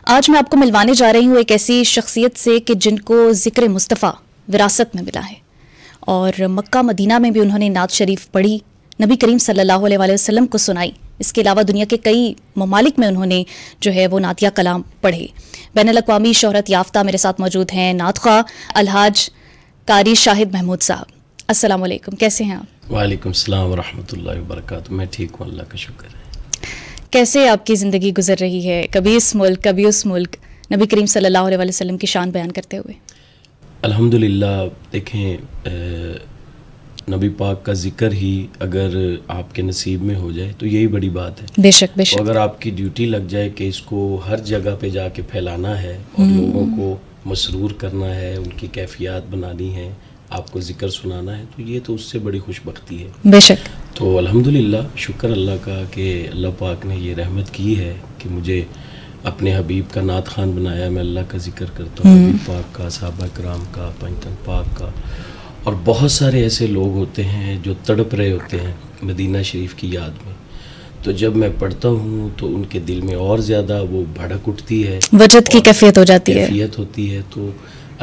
آج میں آپ کو ملوانے جا رہی ہوں ایک ایسی شخصیت سے کہ جن کو ذکر مصطفیٰ وراثت میں ملا ہے، اور مکہ مدینہ میں بھی انہوں نے نعت شریف پڑھی، نبی کریم صلی اللہ علیہ وآلہ وسلم کو سنائی۔ اس کے علاوہ دنیا کے کئی ممالک میں انہوں نے جو ہے وہ نعتیہ کلام پڑھے۔ بین الاقوامی شہرت یافتہ میرے ساتھ موجود ہیں نعت خواہ الحاج قاری شاہد محمود صاحب۔ السلام علیکم، کیسے ہیں آپ؟ وعلیکم السلام ورحمۃ اللہ وبرکاتہ۔ میں ٹھیک ہوں، اللہ کا شکر ہے۔ کیسے آپ کی زندگی گزر رہی ہے، کبھی اس ملک کبھی اس ملک، نبی کریم صلی اللہ علیہ وسلم کی شان بیان کرتے ہوئے؟ الحمدللہ، دیکھیں نبی پاک کا ذکر ہی اگر آپ کے نصیب میں ہو جائے تو یہی بڑی بات ہے۔ بے شک بے شک۔ اگر آپ کی ڈیوٹی لگ جائے کہ اس کو ہر جگہ پہ جا کے پھیلانا ہے اور لوگوں کو مسرور کرنا ہے، ان کی کیفیات بنانی ہے، آپ کو ذکر سنانا ہے، تو یہ تو اس سے بڑی خوش بختی ہے۔ بے شک۔ تو الحمدللہ، شکر اللہ کا کہ اللہ پاک نے یہ رحمت کی ہے کہ مجھے اپنے حبیب کا نعت خوان بنایا۔ میں اللہ کا ذکر کرتا ہوں، حبیب پاک کا، صحابہ کرام کا، پنجتن پاک کا، اور بہت سارے ایسے لوگ ہوتے ہیں جو تڑپ رہے ہوتے ہیں مدینہ شریف کی یاد میں، تو جب میں پڑھتا ہوں تو ان کے دل میں اور زیادہ وہ بھڑک اٹھتی ہے، وجد کی کیفیت ہو جاتی ہے، کیفیت ہوتی ہے، تو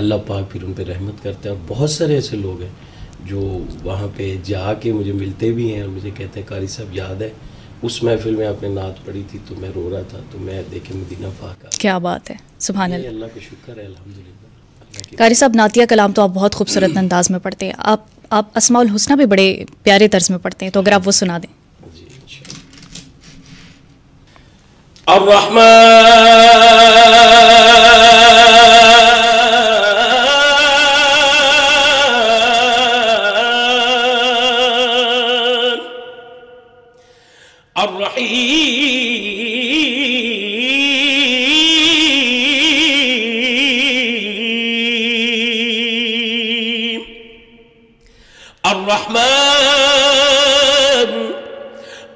اللہ پاک پھر ان پہ رحمت کرتا ہے۔ اور بہت سارے ایسے لوگ ہیں جو وہاں پہ جا کے مجھے ملتے بھی ہیں اور مجھے کہتے ہیں قاری صاحب یاد ہے اس محفل میں آپ نے نعت پڑھی تھی تو میں رو رہا تھا، تو میں دیکھے مدینہ پاک آ گیا۔ کیا بات ہے، سبحان اللہ۔ اللہ کا شکر ہے، الحمدللہ۔ قاری صاحب، نعتیہ کلام تو آپ بہت خوبصورت انداز میں پڑھتے ہیں، آپ اسماء الحسنہ بھی بڑے پیارے طرز میں پڑھتے ہیں، تو اگر آپ وہ سنا دیں۔ جی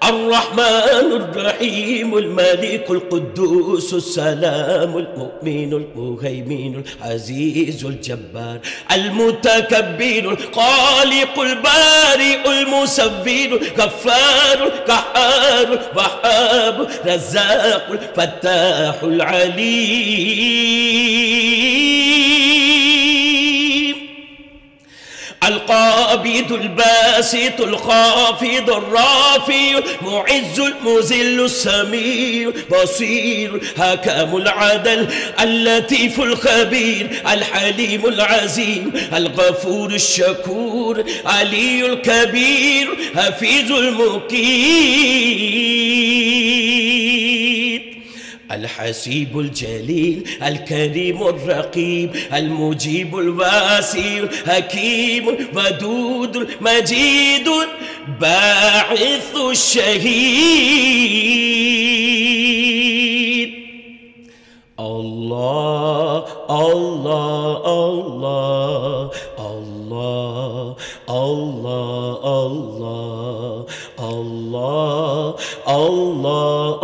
الرحمن الرحيم الملك القدوس السلام المؤمن المهيمن العزيز الجبار المتكبر الخالق البارئ المصور الغفار القهار الوهاب الرزاق الفتاح العليم القابض الباسط الخافض الرافع المعز المذل السميع البصير الحكم العدل اللطيف الخبير الحليم العظيم الغفور الشكور علي الكبير حفيظ المقيت الحسيب الجليل الكريم الرقيب المجيب الواسع الحكيم الودود المجيد باعث الشهيد الله الله الله الله الله الله الله الله الله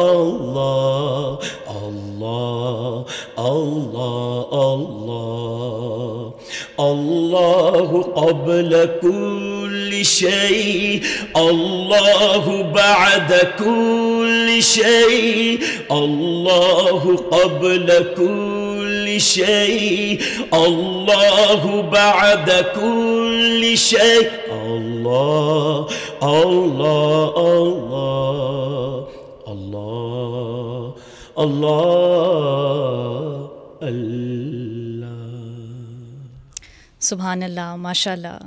الله الله الله قبل كل شيء، الله بعد كل شيء، الله قبل كل شيء، الله بعد كل شيء، الله الله الله الله الله اللہ۔ سبحان اللہ، ماشاء اللہ۔